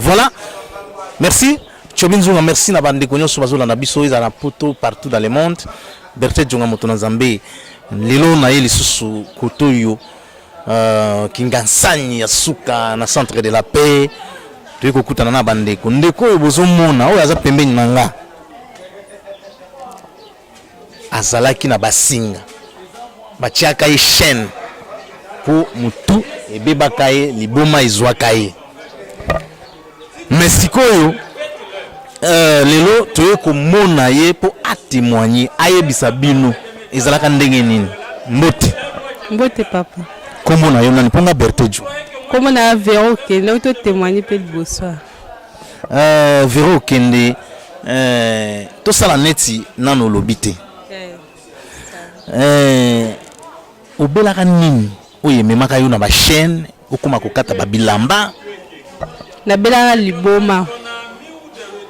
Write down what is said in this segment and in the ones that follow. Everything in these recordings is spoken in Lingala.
Voilà. Merci. Chobinzunga, merci na bande konyo sobazola na biso eza na poto partout dans le monde. Berthe Jonga moto na Nzambe. Lelo na ye lisusu kotoyo kingansani ya suka na centre de la paix. Tuko kutana na bande ko ndeko oyo bozomona oyo aza pembeni nanga. Azalaki na basinga. Batiaka ye chaîne pour mutu ebebaka ye liboma izwaka ye. Mais sikoyo lelo toye komona ye po atémoigner ayebisa bino ezalaka ndenge nini mbote papa komona yo nani ponga Bertejo komona Vero Kende to témoigner pe liboso Vero Kende to sala neti nano lobité obelaka nini oye memaka yo na ba chaîne okoma kokata ba bilamba na belaka liboma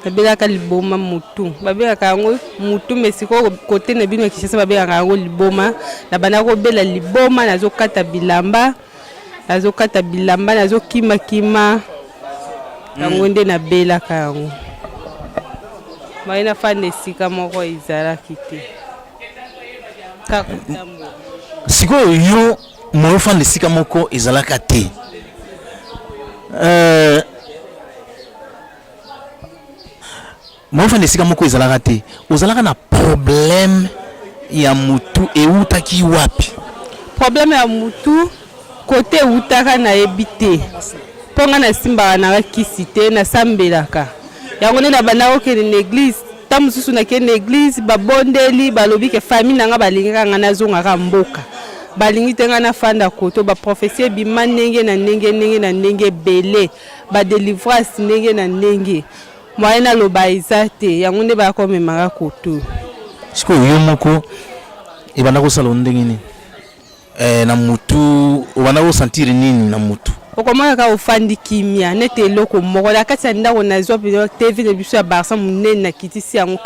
babelaka liboma mutu babelaka yango mutu mesiko kote na bino Kinshasa babelaka yango liboma na bana ko bela liboma nazokata bilamba nazokima kima yango nde na belaka yango maina fane sika moko ezalaki te siko yo mo fane sika moko ezalaka te Mofa nesika moko ezalaka te ozalaka na problème ya mutu eutaki wapi problème ya mutu côté utaka na ebité ponga na simba na kisi te na sambelaka yango na bana okene na église tamususu na ke na église babondeli balobi ke famille nanga balingaka nga nazongaka mboka balingi tenga na fanda koto ba prophétie bima ndenge na ndenge belé ba délivrance ndenge na ndenge moyena loba izate yango nde ba ko memaka koto siko yo moko ebana ko sala ndenge ni na mutu obana ko sentir nini na mutu okomaka ka ofandi kimia nete eloko moko la kati ya ndako na zwa pe TV de biso ya Barça munene na kitisi yango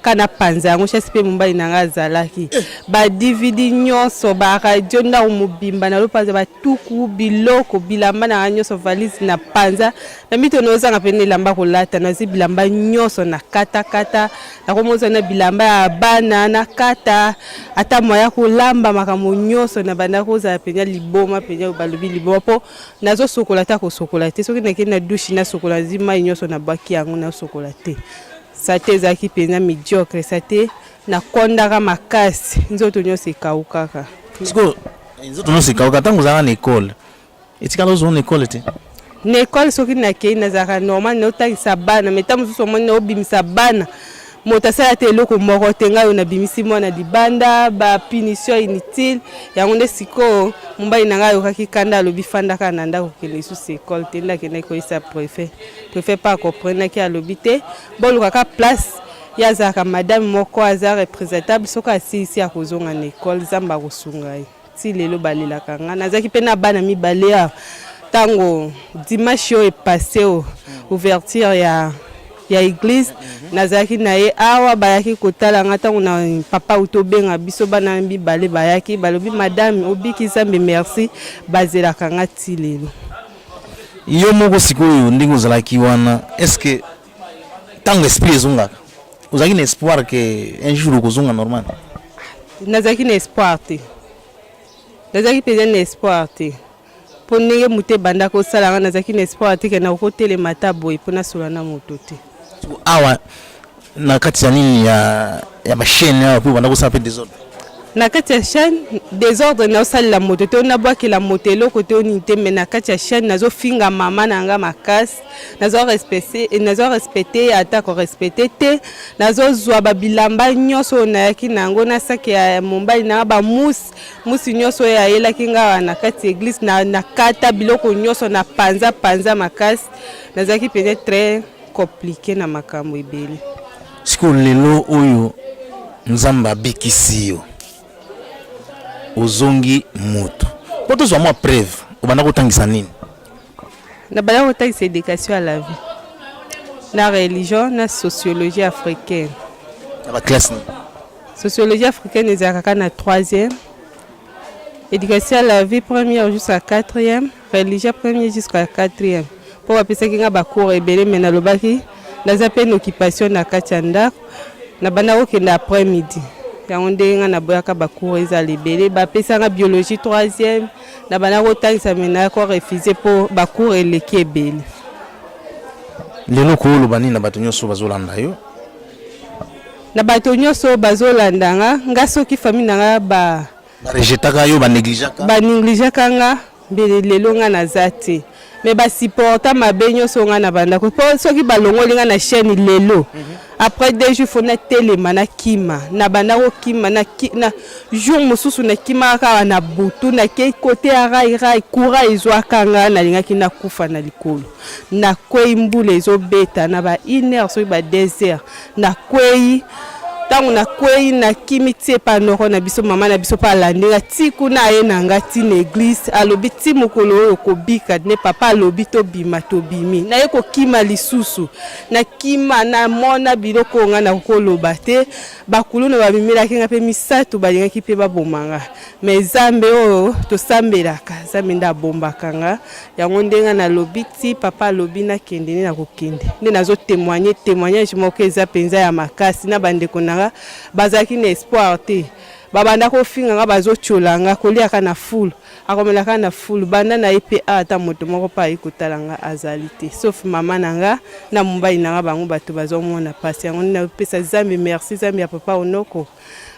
kana panza yango chasi pe mumbai nanga azalaki ba DVD nyonso ba radio ndako mobimba na lopanza ba tuku biloko bilamba na nyonso valise na panza na mito nozanga pe lamba kolata na bilamba nyonso na kata na komoza na bilamba ya bana na kata ata moya kolamba makambo nyonso na banda koza penya liboma penya balobi liboma po nazo sokola ta ko sokola te soki na kena douche na sokola zima nyonso na baki yango na sokola te sate zaki pena mediocre sate na kondaka makasi nzoto nyonso ekaukaka siko nzoto nyonso ekauka tango zaka na école etikala zo na école te na école soki na kei na zaka normal na otangisa bana mais tamu so mona obimisa bana motasala te eloko moko te ngai na bimisi mwana libanda ba punition inutile yango nde siko mumbai na ngai okaki kanda alobi fanda kana ndako kele sous école te ndake na ko isa préfet pas comprendre ki alobi te boluka ka place ya zaka madame moko aza représentable soka asisi ya kozonga na école zamba kosunga ti lelo balela kanga nazaki pe na bana mibale ya tango dimanche yo passé ouverture ya église nazaki na ye awa bayaki kotala ngata na papa utobenga biso bana mibale bayaki balobi madame obiki zambe merci bazela kanga ti lelo yo moko sikoyo ndingo zalaki wana est-ce que tango esprit ezongaka ozaki na espoir que un jour kozonga normal nazaki na espoir te nazaki pe na espoir te po ndenge mute banda kosala nga nazaki na espoir te ke na kotelema ta boye po nasola na moto te awa na kati ya nini ya machine ya po banda kosala pe désordre na kati ya chaîne désordre na osali la moto te na bwaki la moto eloko te onite mais na kati ya chaîne nazo finga mama na nga makasi nazo respecter ata ko respecter te nazo zwa ba bilamba nyonso na yaki nango na saki ya Mumbai na ba musi nyonso ya yelaki nga na kati église na kata biloko nyonso na panza makasi nazaki peut-être très compliqué na makambo ebele siko lelo oyo nzamba bikisi yo ozongi moto poto zwa mwa preuve obanda kotangisa nini na bala kotangisa éducation à la vie la religion na sociologie africaine na ba classe ni sociologie africaine ezalaka na 3e éducation à la vie première jusqu'à 4e religion première jusqu'à 4e po bapesaki nga bacours ebele me nalobaki naza mpe na occupation na kati ya ndako na banda kokende après midi yango ndenge nga naboyaka bacours ezala ebele bapesanga biologie 3e na banda kotangisa me nayako refuse mpo bacours eleki ebele. lelo kooloba nini na bato nyonso bazolanda yo? Na bato nyonso bazolanda nga soki famille nanga barejetaka yo banegligeaka nga mbele lelo nga naza te me basupporta mabe nyonso nga na bandako mpo soki balongoli nga na chaîne lelo après 2 jours fo natelema na kima na bandako kima na jour mosusu na kima kaka na butu nakei kote ya rai kura ezwaka nga nalingaki nakufa na likolo nakwei mbula ezobeta na ba 1 heure soki ba 2 heures nakwei tango nakwei na kimi tie panoko na biso mama na biso pa landinga tiku na ye na nga ti na église alobi ti mokolo oyo kobika ne papa alobi tobima tobimi na ye kokima lisusu na kima na mona biloko nga na kokoloba te bakulu na babimelaki nga mpe misato balingaki mpe babomanga me zambe oyo tosambelaka zambe nde abombaka nga yango ndenga nalobi ti papa alobi nakende nde nakokende nde nazotémoignage moko eza mpenza ya makasi na bandeko na bazaki na espoir te babanda kofinga nga bazotolanga koliaka na fulu akomelaka na fulu banda na ye ata moto moko pa ekotala nga azali te sauf mama na nga na mobali na nga bango bato bazomona pasi yango napesa zambe merci zambe ya papa onoko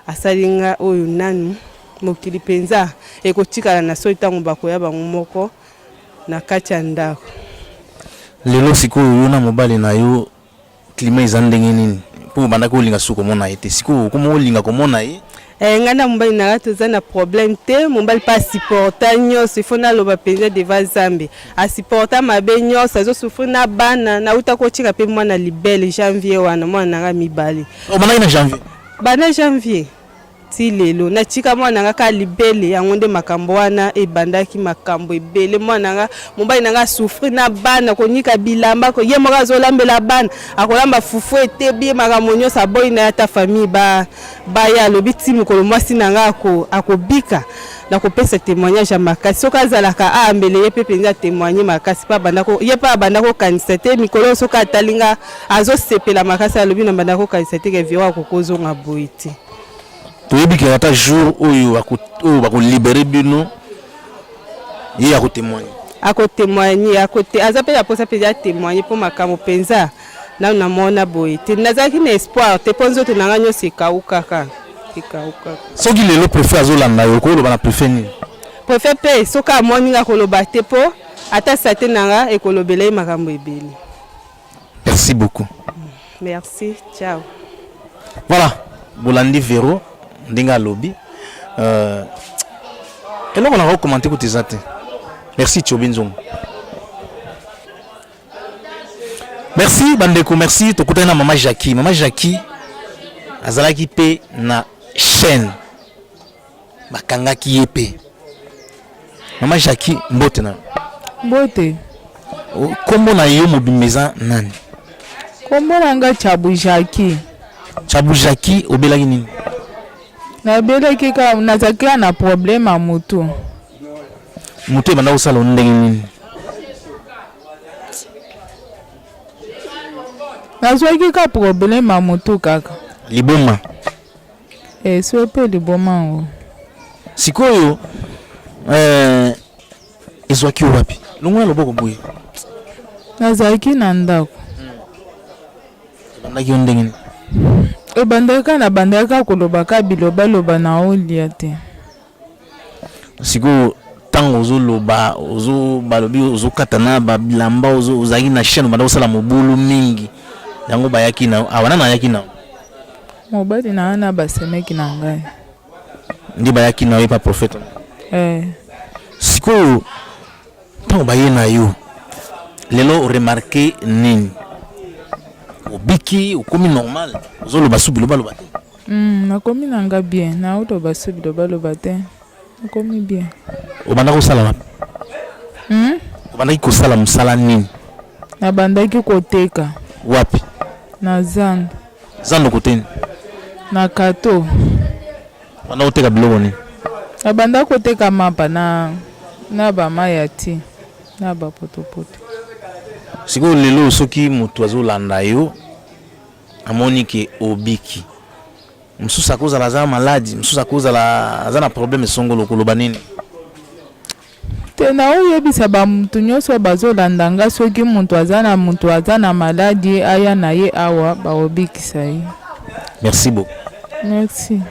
asali nga oyo nanu mokili mpenza ekotikala na soi ntango bakoya bango moko na kati ya ndako. lelo sikoyo yo na mobali na yo klima eza ndenge nini po banda kolinga suko mona ye te sikoyo komo olinga komona ye? Nga na mobali na nga toza na problème te mobali mpe asupporta nyonso ifo naloba mpenza deva zambe asupporta mabe nyonso azosufri na bana nauta kotika mpe mwana libele janvier wana mwana na nga mibale. Banaki na janvier? Bana janvier ti lelo natika mwana nga ka libele yango nde makambo wana ebandaki makambo ebele mwana nga mobali na nga souffrir na bana konyika bilamba ko ye moko azolambela bana akolamba fufu etebi makambo nyonso aboyi na ata famille baya alobi ti mokolo mwasi na nga akobika nakopesa témoignage ya makasi soki azalaka aambele ye mpe mpenza témoigne makasi ye mpe abanda kokanisa te mikolo soki atalinga azosepela makasi alobi na banda kokanisa te ke viro akokozonga boye te. toyebikela ata jour oyo bakolibere bino ye akotémoigne aza mpe naposa mpenza ya témoigne mpo makambo mpenza nanu namona boye te nazalaki na espoir te mpo nzoto na nga nyonso ekawukaka. soki lelo préfet azolanda yo koloba na préfet nini? préfet mpe soki amoni nga koloba te mpo ata sate na nga ekolobela ye makambo ebele. Merci beaucoup. Merci, ciao. Voilà, bolandi Vero ndinga lobi eloko na commenter kuteza te. Merci Tchobinzong. Merci bandeko, merci tokutana mama Jackie. Mama Jackie azalaki pe na chaîne bakangaki yepe. Mama Jackie mbote na mbote kombo na yo mobimeza nani? kombo nanga Chabu Jackie. Chabu Jackie obelaki nini? Nabelaki ka nazakia na problème a mutu. Mutu banda usala ndenge nini? Nazwaki ka problème a mutu kaka. Liboma. Sope liboma o. Sikoyo ezwaki wapi? Lungwa loboko boye. Nazaki na ndako. Bandaki ndenge nini? Bandaka na bandaka kolobaka biloba loba na olia te. Sikoyo tango ozoloba balobi ozokatana ba bilamba ozaki na chaîne banda osala mobulu mingi. Yango bayaki na awana na yaki na. Mobali na ana basemeki na ngai. Ndi bayaki na pa prophète. Sikoyo tango baye na yo. Lelo remarqué nini? Obiki okomi normal ozoloba subi loba te. Nakomi nanga bien na auto basubi loba te. Nakomi bien. Obanda ko sala wapi? Obanda ko sala musala nini? Na bandaki koteka. Wapi? Na zando. Zando koteni. Na kato. Banda koteka biloko nini? Na banda koteka mapa na ba mayati na ba potopoto. siko lelo soki mutu azolanda yo amoni ke obiki msusa koza la za maladi msusa koza la azana problème songolo koloba nini te na oyebisa bamutu nyonso bazolanda nga soki mutu azana maladi aya na ye awa baobikisa ye. Merci beaucoup. Merci.